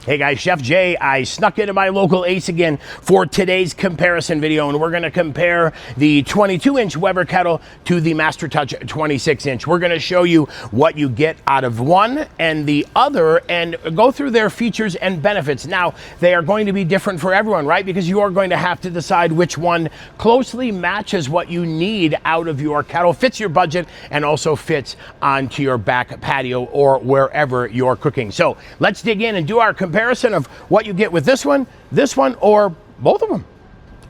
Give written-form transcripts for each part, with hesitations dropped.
Hey guys, Chef Jay, I snuck into my local Ace again for today's comparison video, and we're going to compare the 22-inch Weber kettle to the Master Touch 26-inch. We're going to show you what you get out of one and the other and go through their features and benefits. Now, they are going to be different for everyone, right? Because you are going to have to decide which one closely matches what you need out of your kettle, fits your budget, and also fits onto your back patio or wherever you're cooking. So let's dig in and do our comparison of what you get with this one, or both of them.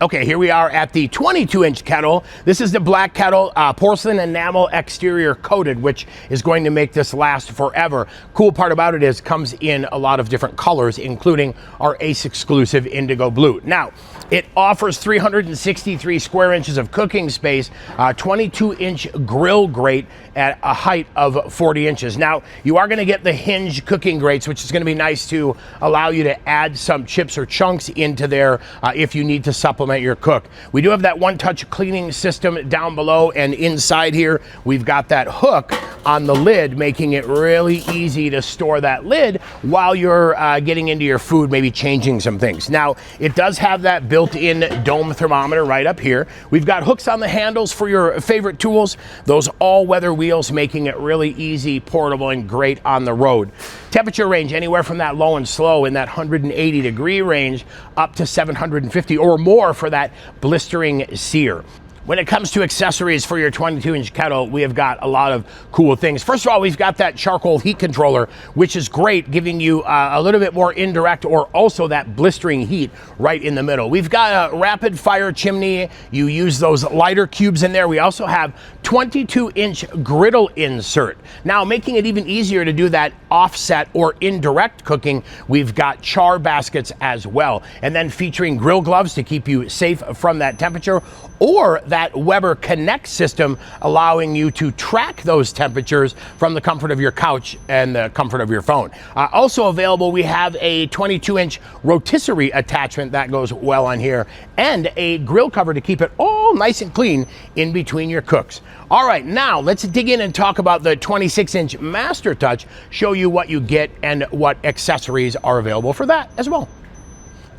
Okay, here we are at the 22-inch kettle. This is the black kettle, porcelain enamel exterior coated, which is going to make this last forever. Cool part about it is it comes in a lot of different colors, including our Ace exclusive indigo blue. Now, it offers 363 square inches of cooking space, 22-inch grill grate at a height of 40 inches. Now, you are going to get the hinge cooking grates, which is going to be nice to allow you to add some chips or chunks into there if you need to supplement your cook. We do have that one-touch cleaning system down below, and inside here, we've got that hook on the lid, making it really easy to store that lid while you're getting into your food, maybe changing some things. Now, it does have that built-in dome thermometer right up here. We've got hooks on the handles for your favorite tools, those all-weather wheels, making it really easy, portable, and great on the road. Temperature range anywhere from that low and slow in that 180 degree range up to 750 or more for that blistering sear. When it comes to accessories for your 22-inch kettle, we have got a lot of cool things. First of all, we've got that charcoal heat controller, which is great, giving you a little bit more indirect or also that blistering heat right in the middle. We've got a rapid fire chimney. You use those lighter cubes in there. We also have 22-inch griddle insert. Now, making it even easier to do that offset or indirect cooking, we've got char baskets as well. And then featuring grill gloves to keep you safe from that temperature, or that Weber Connect system allowing you to track those temperatures from the comfort of your couch and the comfort of your phone. Also available, we have a 22-inch rotisserie attachment that goes well on here, and a grill cover to keep it all nice and clean in between your cooks. All right, now let's dig in and talk about the 26-inch Master Touch, show you what you get and what accessories are available for that as well.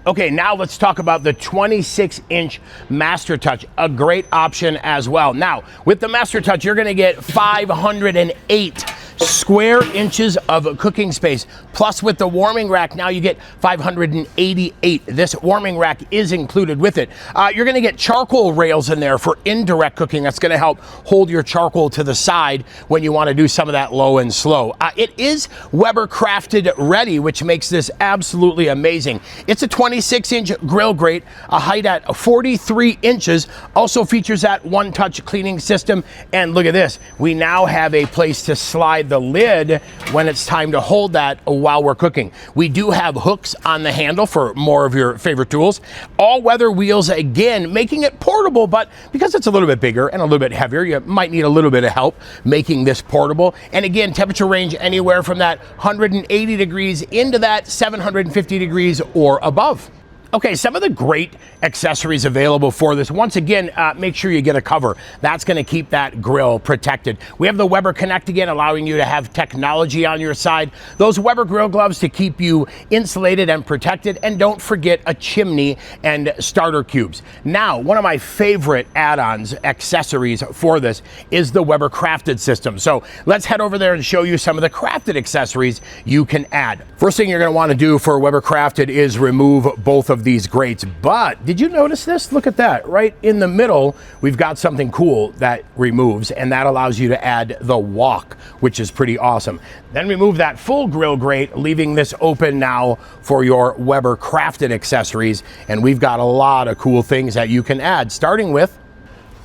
Okay, now let's talk about the 26-inch Master Touch, a great option as well. Now, with the Master Touch, you're gonna get 508 square inches of cooking space. Plus, with the warming rack, now you get 588. This warming rack is included with it. You're gonna get charcoal rails in there for indirect cooking. That's gonna help hold your charcoal to the side when you wanna do some of that low and slow. It is Weber crafted ready, which makes this absolutely amazing. It's a 26-inch grill grate, a height at 43 inches. Also features that one-touch cleaning system. And look at this, we now have a place to slide the lid when it's time to hold that while we're cooking. We do have hooks on the handle for more of your favorite tools. All-weather wheels, again, making it portable, but because it's a little bit bigger and a little bit heavier, you might need a little bit of help making this portable. And again, temperature range anywhere from that 180 degrees into that 750 degrees or above. Okay, some of the great accessories available for this. Once again, make sure you get a cover. That's gonna keep that grill protected. We have the Weber Connect again, allowing you to have technology on your side. Those Weber grill gloves to keep you insulated and protected. And don't forget a chimney and starter cubes. Now, one of my favorite add-ons, accessories for this is the Weber Crafted system. So let's head over there and show you some of the crafted accessories you can add. First thing you're gonna wanna do for Weber Crafted is remove both of these grates. But did you notice this? Look at that. Right in the middle, we've got something cool that removes, and that allows you to add the wok, which is pretty awesome. Then remove that full grill grate, leaving this open now for your Weber Crafted accessories. And we've got a lot of cool things that you can add, starting with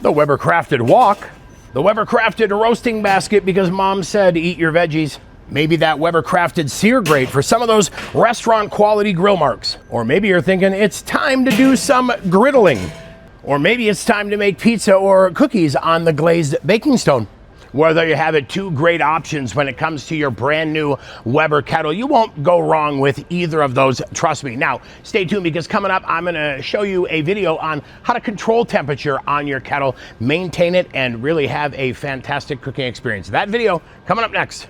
the Weber Crafted wok, the Weber Crafted roasting basket, because mom said eat your veggies. Maybe that Weber Crafted sear grate for some of those restaurant quality grill marks. Or maybe you're thinking it's time to do some griddling. Or maybe it's time to make pizza or cookies on the glazed baking stone. Whether you have it, two great options when it comes to your brand new Weber kettle. You won't go wrong with either of those, trust me. Now, stay tuned, because coming up, I'm gonna show you a video on how to control temperature on your kettle, maintain it, and really have a fantastic cooking experience. That video coming up next.